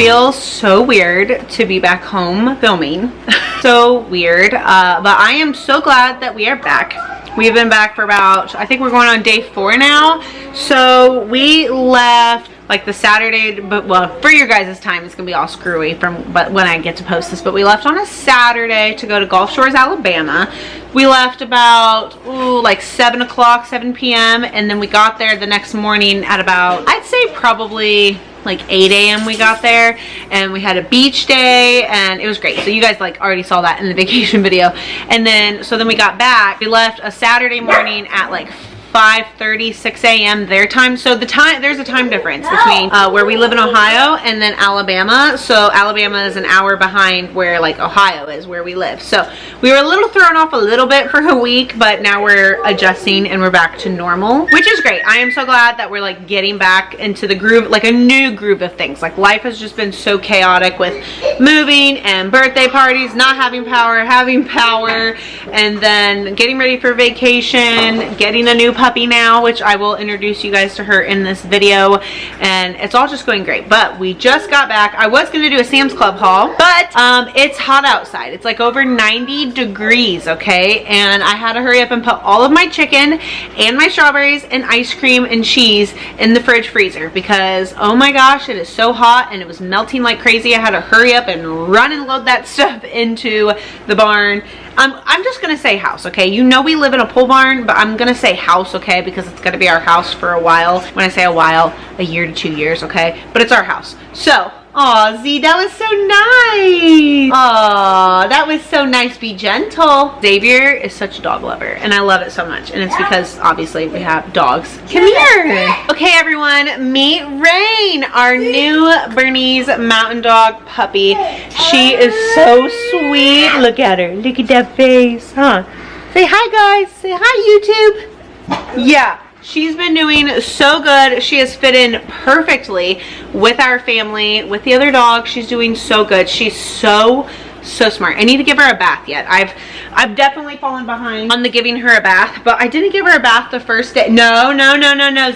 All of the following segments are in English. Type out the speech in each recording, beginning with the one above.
feels so weird to be back home filming. So weird, but I am so glad that we are back. We've been back for about, I think we're going on day 4 now. So we left like the Saturday, but well, for your guys' time, it's gonna be all screwy but when I get to post this. But we left on a Saturday to go to Gulf Shores, Alabama. We left about like 7 o'clock, 7 p.m. and then we got there the next morning at about, I'd say probably like 8 a.m. we got there, and we had a beach day and it was great. So you guys like already saw that in the vacation video. And then so then we got back. We left a Saturday morning at like 5:30, 6 a.m. their time. So there's a time difference between where we live in Ohio and then Alabama. So Alabama is an hour behind where like Ohio is, where we live. So we were a little thrown off a little bit for a week, but now we're adjusting and we're back to normal, which is great. I am so glad that we're like getting back into the groove, like a new groove of things. Like life has just been so chaotic with moving and birthday parties, not having power, having power, and then getting ready for vacation, getting a new puppy now, which I will introduce you guys to her in this video, and it's all just going great. But we just got back. I was going to do a Sam's Club haul, but it's hot outside. It's like over 90 degrees, okay, and I had to hurry up and put all of my chicken and my strawberries and ice cream and cheese in the fridge freezer because oh my gosh, it is so hot and it was melting like crazy. I had to hurry up and run and load that stuff into the barn. I'm just gonna say house, okay? You know we live in a pole barn, but I'm gonna say house, okay? Because it's gonna be our house for a while. When I say a while, a year to 2 years, okay? But it's our house. So, aw, Z, that was so nice. Aw, that was so nice. Be gentle. Xavier is such a dog lover, and I love it so much. And it's because, obviously, we have dogs. Come here. Okay, everyone, meet Rain, our new Bernese Mountain Dog puppy. She is so sweet. Look at her. Look at that face, huh? Say hi, guys. Say hi, YouTube. Yeah. She's been doing so good. She has fit in perfectly with our family, with the other dogs. She's doing so good. She's so smart. I need to give her a bath yet. I've definitely fallen behind on the giving her a bath, but I didn't give her a bath the first day. No,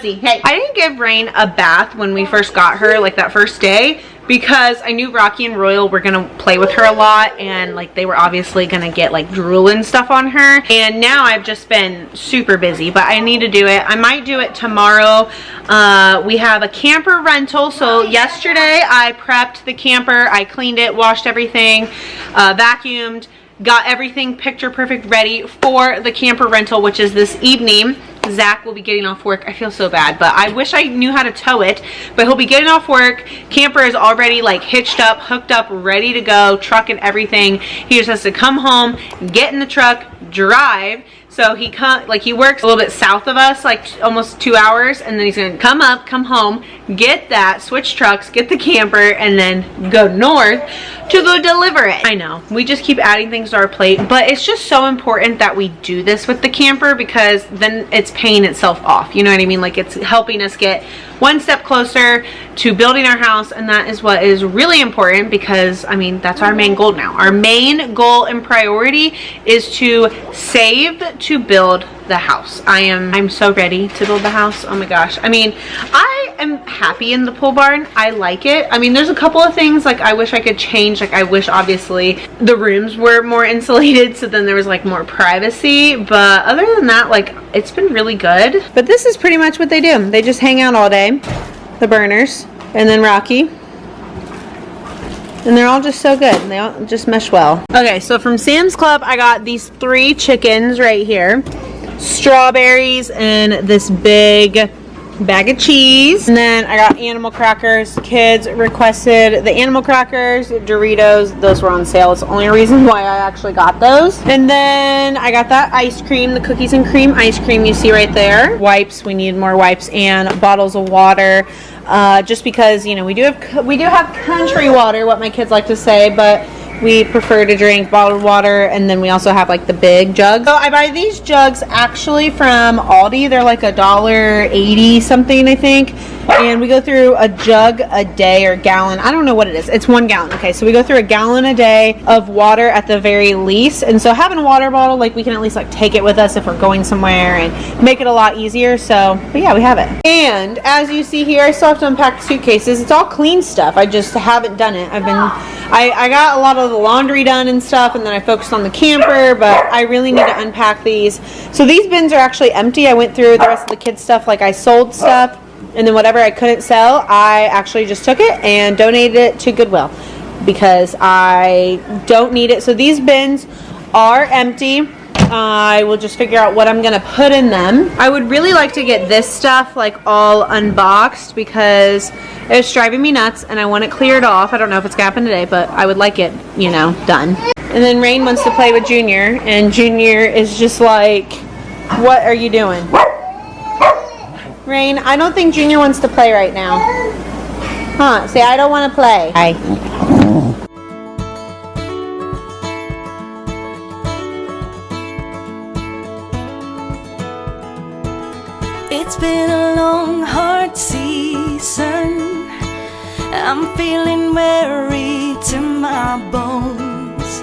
Z. Hey, I didn't give Rain a bath when we first got her, like that first day, because I knew Rocky and Royal were gonna play with her a lot, and like they were obviously gonna get like drool and stuff on her. And now I've just been super busy, but I need to do it. I might do it tomorrow. We have a camper rental. So yesterday I prepped the camper. I cleaned it, washed everything, vacuumed, got everything picture perfect ready for the camper rental, which is this evening. Zach will be getting off work. I feel so bad, but I wish I knew how to tow it, but he'll be getting off work. Camper is already like hitched up, hooked up, ready to go, truck and everything. He just has to come home, get in the truck, drive. So he works a little bit south of us, like almost 2 hours, and then he's gonna come up, come home, get that, switch trucks, get the camper, and then go north to go deliver it. I know, we just keep adding things to our plate, but it's just so important that we do this with the camper because then it's paying itself off. You know what I mean? Like it's helping us get one step closer to building our house, and that is what is really important because I mean that's our main goal now. Our main goal and priority is to save to build the house. I'm so ready to build the house. Oh my gosh. I mean, I am happy in the pole barn. I like it. I mean, there's a couple of things like I wish I could change. Like I wish obviously the rooms were more insulated so then there was like more privacy, but other than that, like it's been really good. But this is pretty much what they do. They just hang out all day, the Berners, and then Rocky. And they're all just so good. They all just mesh well. Okay, so from Sam's Club, I got these 3 chickens right here. Strawberries and this big bag of cheese. And then I got animal crackers. Kids requested the animal crackers, Doritos. Those were on sale. It's the only reason why I actually got those. And then I got that ice cream, the cookies and cream ice cream you see right there. Wipes, we need more wipes, and bottles of water. Just because, you know, we do have country water, what my kids like to say, but We prefer to drink bottled water, and then we also have like the big jugs. So I buy these jugs actually from Aldi. They're like $1.80 something, I think. And we go through a jug a day or gallon. I don't know what it is. It's 1 gallon. Okay, so we go through a gallon a day of water at the very least. And so having a water bottle, like we can at least like take it with us if we're going somewhere and make it a lot easier. So, but yeah, we have it. And as you see here, I still have to unpack suitcases. It's all clean stuff. I just haven't done it. I got a lot of the laundry done and stuff, and then I focused on the camper, but I really need to unpack these. So these bins are actually empty. I went through the rest of the kids' stuff, like I sold stuff, and then whatever I couldn't sell, I actually just took it and donated it to Goodwill because I don't need it. So these bins are empty. I will just figure out what I'm gonna put in them. I would really like to get this stuff like all unboxed because it's driving me nuts and I want it cleared off. I don't know if it's gonna happen today, but I would like it, you know, done. And then Rain wants to play with Junior, and Junior is just like, what are you doing? Rain, I don't think Junior wants to play right now. Huh, say I don't want to play. Hi. It's been a long, hard season. I'm feeling weary to my bones.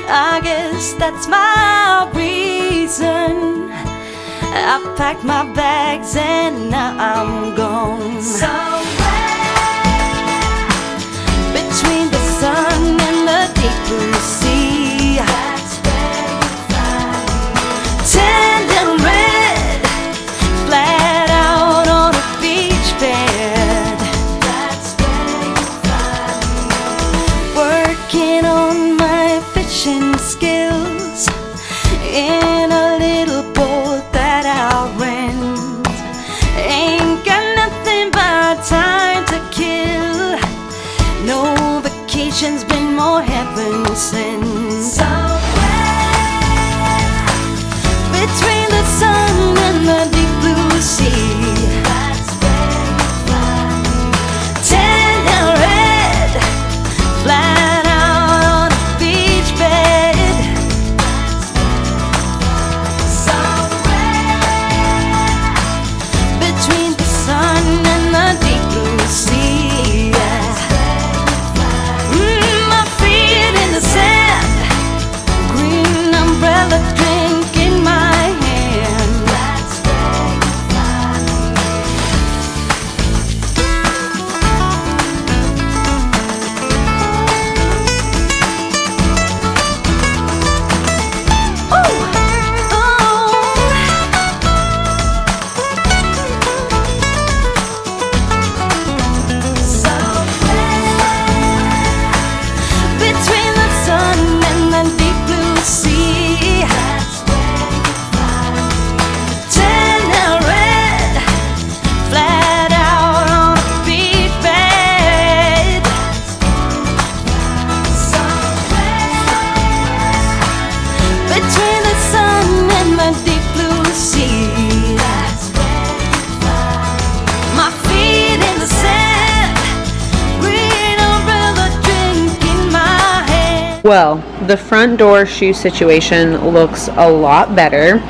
I guess that's my reason. I've packed my bags and now I'm gone. Somewhere between the sun and the deep blue sea. That's where you find me. Tender red, flat out on a beach bed. That's where you find me. Working on my fishing skills in a little boat that I'll rent. Ain't got nothing but time to kill. No vacation's been more heaven sent. Somewhere between the sun and the deep blue sea. That's where you find me. Tender red, flat out on a beach bed. Somewhere between the sun and the deep blue sea. My feet in the sand, green umbrella drink in my hand. That's where you find between the sun and the deep blue sea. That's where you find me. Tender red, flat out on a beach bed. Somewhere between the sun and the deep blue sea. That's where you find me. My feet in the sand, green umbrella drink in my hand. Well, the front door shoe situation looks a lot better.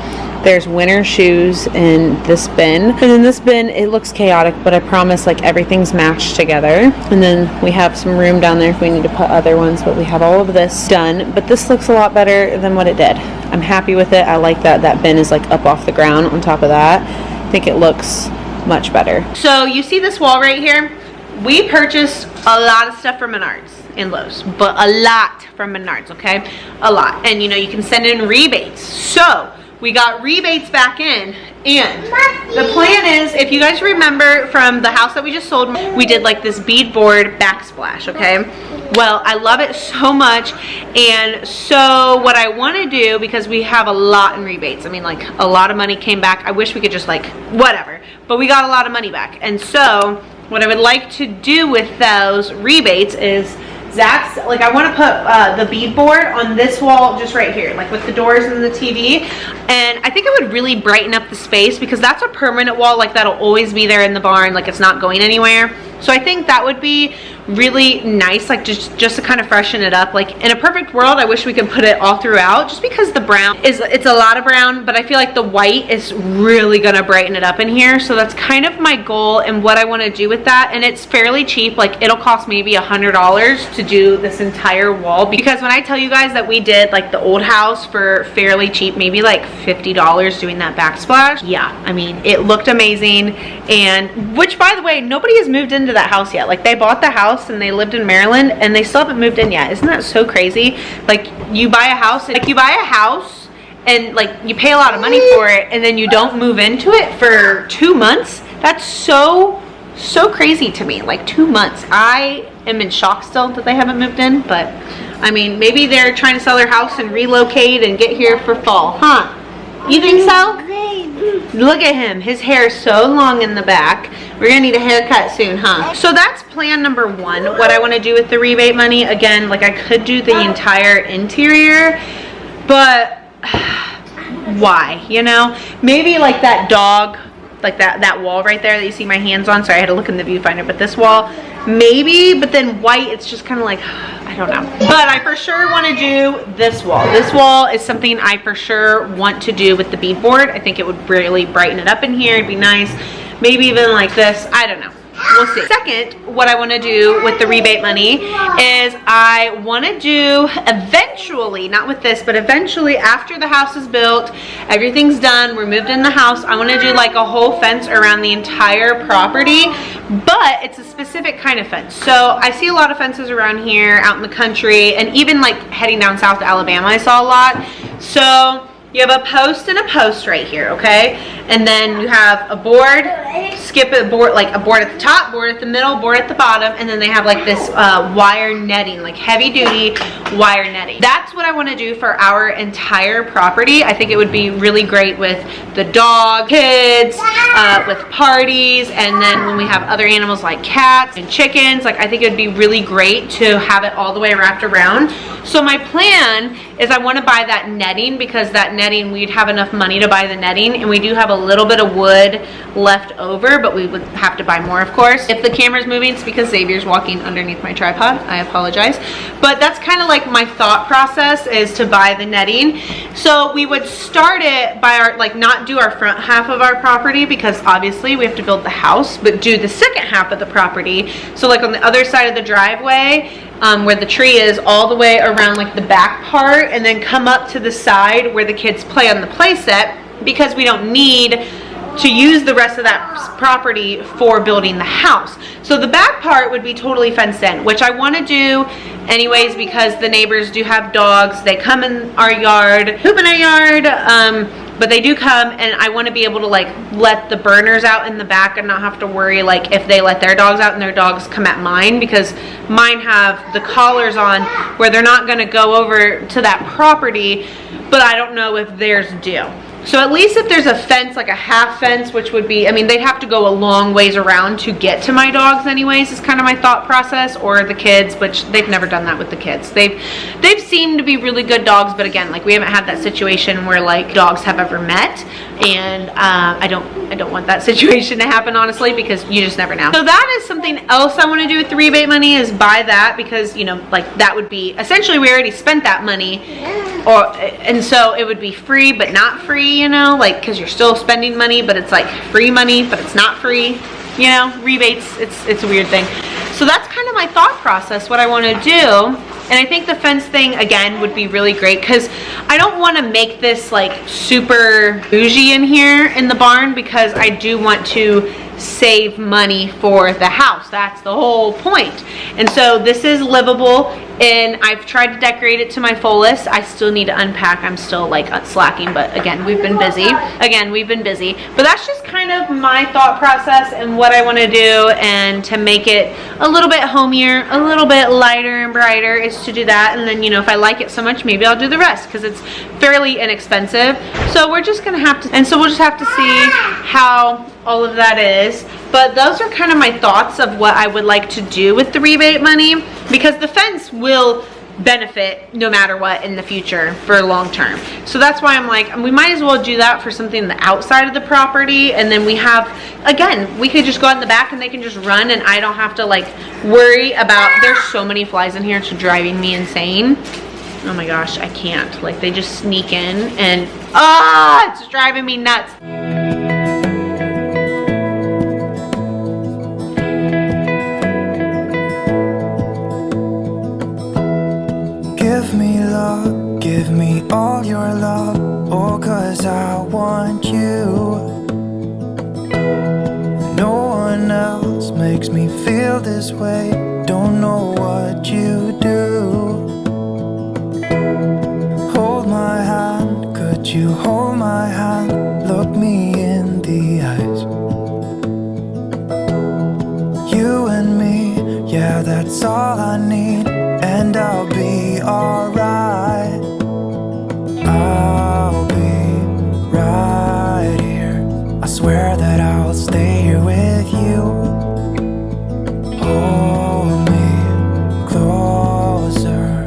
There's winter shoes in this bin. And in this bin, it looks chaotic, but I promise like everything's matched together. And then we have some room down there if we need to put other ones, but we have all of this done. But this looks a lot better than what it did. I'm happy with it. I like that that bin is like up off the ground on top of that. I think it looks much better. So you see this wall right here? We purchased a lot of stuff from Menards and Lowe's, but a lot from Menards, okay? A lot. And you know, you can send in rebates. So we got rebates back in, and the plan is, if you guys remember from the house that we just sold, we did like this beadboard backsplash, okay? Well, I love it so much, and so what I want to do, because we have a lot in rebates, I mean like a lot of money came back. I wish we could just like whatever, but we got a lot of money back. And so what I would like to do with those rebates is Zach's, like I want to put the beadboard on this wall just right here, like with the doors and the TV, and I think it would really brighten up the space because that's a permanent wall, like that'll always be there in the barn, like it's not going anywhere. So I think that would be really nice, like just to kind of freshen it up. Like in a perfect world, I wish we could put it all throughout, just because the brown it's a lot of brown, but I feel like the white is really gonna brighten it up in here. So that's kind of my goal and what I want to do with that. And it's fairly cheap, like it'll cost maybe $100 to do this entire wall, because when I tell you guys that we did like the old house for fairly cheap, maybe like $50 doing that backsplash, yeah, I mean it looked amazing. And which, by the way, nobody has moved into that house yet. Like they bought the house and they lived in Maryland and they still haven't moved in yet. Isn't that so crazy? Like you buy a house, and like you pay a lot of money for it, and then you don't move into it for 2 months. That's so crazy to me. Like 2 months. I am in shock still that they haven't moved in, but I mean, maybe they're trying to sell their house and relocate and get here for fall, huh? You think so? Look at him. His hair is so long in the back. We're gonna need a haircut soon, huh? So that's plan number one, what I want to do with the rebate money. Again, like I could do the entire interior, but why, you know? Maybe like that dog, like that wall right there that you see my hands on. Sorry, I had to look in the viewfinder, but this wall, maybe, but then white, it's just kind of like, I don't know. But I for sure want to do this wall. This wall is something I for sure want to do with the beadboard. I think it would really brighten it up in here. It'd be nice. Maybe even like this. I don't know. We'll see. Second, what I want to do with the rebate money is I want to do eventually, not with this, but eventually after the house is built, everything's done, we're moved in the house, I want to do like a whole fence around the entire property, but it's a specific kind of fence. So I see a lot of fences around here out in the country, and even like heading down south to Alabama I saw a lot. So you have a post and a post right here, okay? And then you have a board, skip a board, like a board at the top, board at the middle, board at the bottom, and then they have like this wire netting, like heavy duty wire netting. That's what I want to do for our entire property. I think it would be really great with the dog, kids, with parties, and then when we have other animals like cats and chickens, like I think it would be really great to have it all the way wrapped around. So my plan is I want to buy that netting, because that netting, we'd have enough money to buy the netting, and we do have a little bit of wood left over, but we would have to buy more, of course. If the camera's moving, it's because Xavier's walking underneath my tripod. I apologize. But that's kind of like my thought process, is to buy the netting. So we would start it by our, like, not do our front half of our property, because obviously we have to build the house, but do the second half of the property. So like on the other side of the driveway, where the tree is, all the way around like the back part, and then come up to the side where the kids play on the play set, because we don't need to use the rest of that property for building the house. So the back part would be totally fenced in, which I want to do anyways, because the neighbors do have dogs. They come in our yard, poop in our yard, but they do come, and I want to be able to like let the burners out in the back and not have to worry like if they let their dogs out and their dogs come at mine, because mine have the collars on where they're not going to go over to that property, but I don't know if theirs do. So at least if there's a fence, like a half fence, which would be, I mean, they'd have to go a long ways around to get to my dogs anyways, is kind of my thought process, or the kids, which they've never done that with the kids. They've seemed to be really good dogs, but again, like we haven't had that situation where like dogs have ever met, and I don't want that situation to happen, honestly, because you just never know. So that is something else I want to do with the rebate money, is buy that, because, you know, like that would be, essentially we already spent that money, and so it would be free but not free, you know, like, because you're still spending money, but it's like free money but it's not free, you know, rebates, it's a weird thing. So that's kind of my thought process, what I want to do. And I think the fence thing, again, would be really great, because I don't want to make this like super bougie in here in the barn, because I do want to save money for the house. That's the whole point. And so this is livable, and I've tried to decorate it to my fullest. I still need to unpack. I'm still like slacking, but again, we've been busy. But that's just kind of my thought process and what I want to do, and to make it a little bit homier, a little bit lighter and brighter, is to do that. And then, you know, if I like it so much, maybe I'll do the rest, because it's fairly inexpensive. So we're just gonna have to, and so we'll just have to see how all of that is. But those are kind of my thoughts of what I would like to do with the rebate money, because the fence will benefit no matter what in the future for long term. So that's why I'm like, we might as well do that for something on the outside of the property, and then we have, again, we could just go out in the back and they can just run, and I don't have to like worry about, there's so many flies in here, it's driving me insane. Oh my gosh, I can't. Like, they just sneak in and it's driving me nuts. Give me love, give me all your love, oh, 'cause I want you. No one else makes me feel this way, don't know what you do. Hold my hand, could you hold my hand, look me in the eyes. You and me, yeah, that's all I need, and I'll be alright. I'll be right here, I swear that I'll stay here with you. Hold me closer,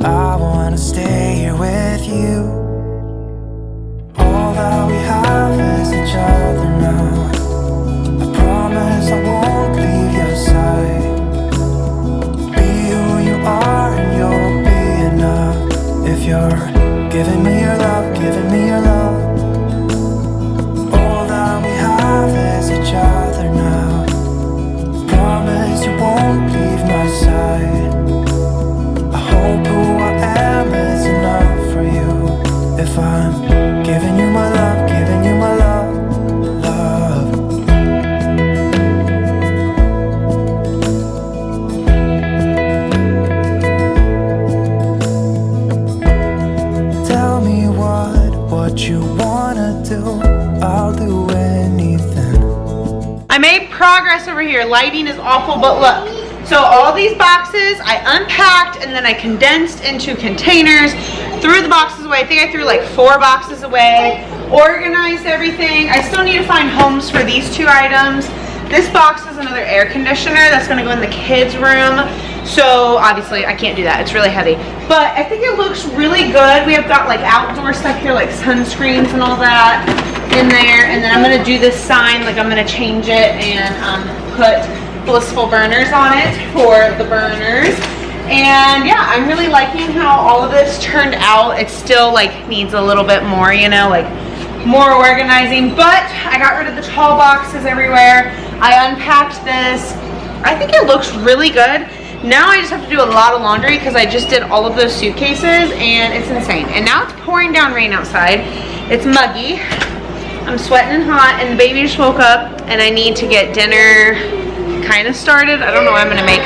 I wanna stay here with you. All that we have is each other now, I promise I won't leave your side. And you'll be enough if you're giving me your love, giving me your love. All that we have is each other now, promise you won't leave my side. I hope who I am is enough for you, if I'm giving you my love, giving you my love, love. What you wanna do, I'll do anything. I made progress over here. Lighting is awful, but look. So all these boxes I unpacked and then I condensed into containers, threw the boxes away. I think I threw like 4 boxes away, organized everything. I still need to find homes for these 2 items. This box is another air conditioner that's gonna go in the kids' room. So obviously I can't do that, it's really heavy. But I think it looks really good. We have got like outdoor stuff here, like sunscreens and all that in there. And then I'm gonna do this sign, like I'm gonna change it and put blissful burners on it for the burners. And yeah, I'm really liking how all of this turned out. It still like needs a little bit more, you know, like more organizing, but I got rid of the tall boxes everywhere. I unpacked this. I think it looks really good. Now I just have to do a lot of laundry because I just did all of those suitcases and it's insane. And now it's pouring down rain outside. It's muggy. I'm sweating and hot, and the baby just woke up and I need to get dinner kind of started. I don't know what I'm gonna make.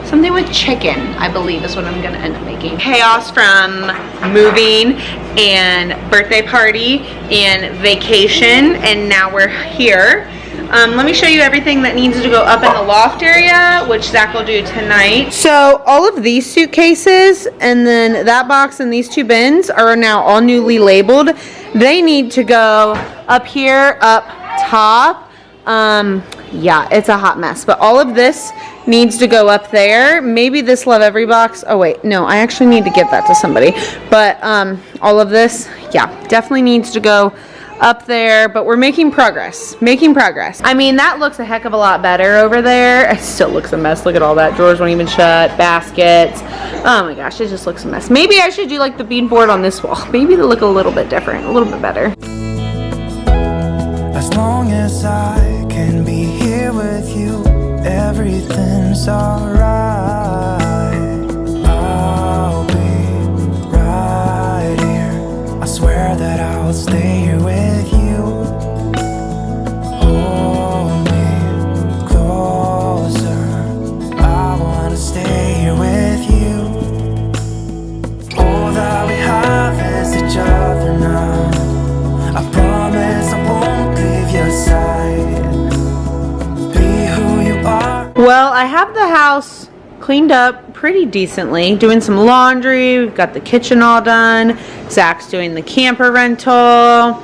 Something with chicken, I believe, is what I'm gonna end up making. Chaos from moving and birthday party and vacation, and now we're here. Let me show you everything that needs to go up in the loft area, which Zach will do tonight. So all of these suitcases and then that box and these 2 bins are now all newly labeled. They need to go up here, up top. Yeah, it's a hot mess, but all of this needs to go up there. Maybe this Love Every box. Oh wait, no, I actually need to give that to somebody. But all of this, yeah, definitely needs to go up there, but we're making progress. I mean, that looks a heck of a lot better over there. It still looks a mess. Look at all that. Drawers won't even shut. Baskets. Oh my gosh, it just looks a mess. Maybe I should do like the beadboard on this wall. Maybe they look a little bit different, a little bit better. As long as I can be here with you, everything's alright. I'll be right here, I swear that I'll stay here with you. Hold me closer, I wanna stay here with you. All that we have is each other now, I promise I won't leave your side. Be who you are. Well, I have the house cleaned up pretty decently, doing some laundry. We've got the kitchen all done. Zach's doing the camper rental.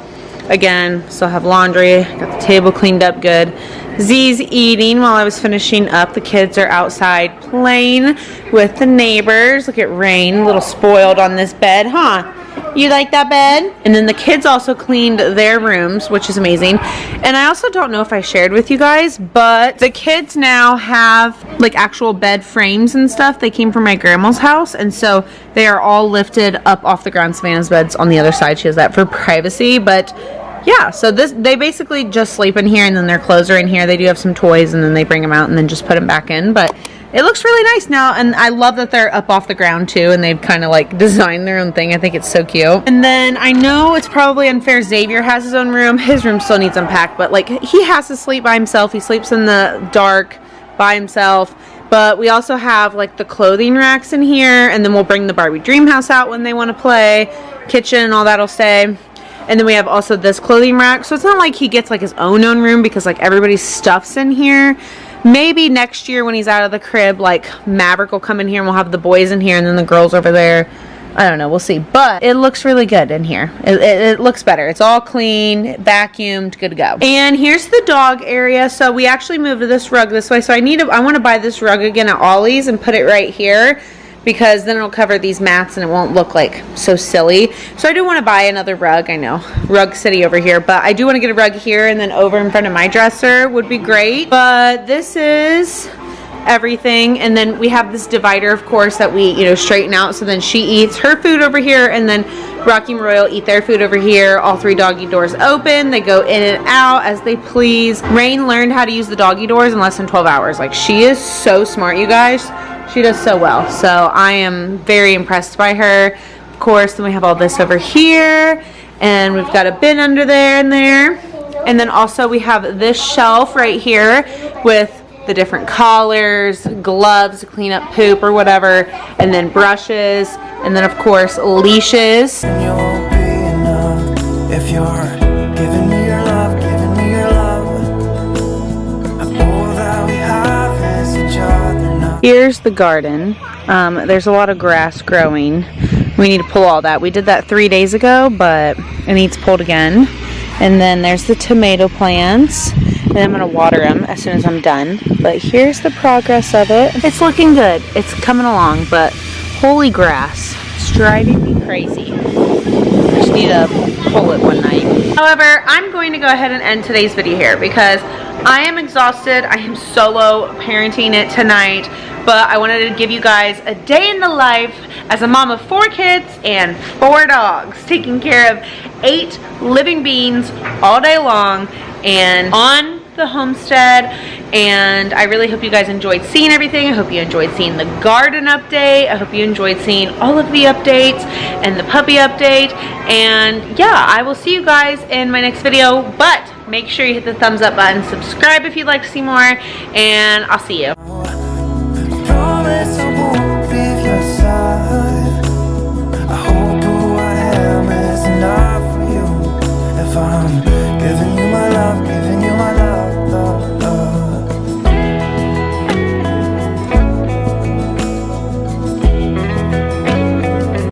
Again, still have laundry. Got the table cleaned up good. Z's eating while I was finishing up. The kids are outside playing with the neighbors. Look at Rain, a little spoiled on this bed, huh? You like that bed? And then the kids also cleaned their rooms, which is amazing. And I also don't know if I shared with you guys, but the kids now have like actual bed frames and stuff. They came from my grandma's house, and so they are all lifted up off the ground. Savannah's bed's on the other side. She has that for privacy, but yeah, so they basically just sleep in here, and then their clothes are in here. They do have some toys, and then they bring them out and then just put them back in, but it looks really nice now, and I love that they're up off the ground too, and they've kind of like designed their own thing. I think it's so cute. And then I know it's probably unfair. Xavier has his own room. His room still needs unpacked, but like he has to sleep by himself. He sleeps in the dark by himself. But we also have like the clothing racks in here, and then we'll bring the Barbie Dream House out when they want to play. Kitchen and all that'll stay. And then we have also this clothing rack. So it's not like he gets like his own room, because like everybody's stuff's in here. Maybe next year when he's out of the crib, like Maverick will come in here and we'll have the boys in here and then the girls over there. I don't know, we'll see. But it looks really good in here. It looks better. It's all clean, vacuumed, good to go. And here's the dog area. So we actually moved this rug this way. So I want to buy this rug again at Ollie's and put it right here, because then it'll cover these mats and it won't look like so silly. So I do want to buy another rug. I know, Rug City over here, but I do want to get a rug here, and then over in front of my dresser would be great. But this is everything. And then we have this divider, of course, that we, you know, straighten out. So then she eats her food over here, and then Rocky and Royal eat their food over here. All three doggy doors open. They go in and out as they please. Rain learned how to use the doggy doors in less than 12 hours. Like, she is so smart, you guys. She does so well. So I am very impressed by her. Of course, then we have all this over here, and we've got a bin under there and there. And then also we have this shelf right here with the different collars, gloves to clean up poop or whatever, and then brushes, and then of course leashes. And you'll be enough if you're giving me your love, giving me your love. And all that we have is each other now. Here's the garden. There's a lot of grass growing. We need to pull all that. We did that 3 days ago, but it needs pulled again. And then there's the tomato plants, and I'm gonna water them as soon as I'm done. But here's the progress of it. It's looking good. It's coming along, but holy grass, it's driving me crazy. I just need to pull it one night. However, I'm going to go ahead and end today's video here because I am exhausted. I am solo parenting it tonight, but I wanted to give you guys a day in the life as a mom of 4 kids and 4 dogs, taking care of 8 living beings all day long and on the homestead. And I really hope you guys enjoyed seeing everything. I hope you enjoyed seeing the garden update. I hope you enjoyed seeing all of the updates and the puppy update. And yeah, I will see you guys in my next video, but make sure you hit the thumbs up button, subscribe if you'd like to see more, and I'll see you.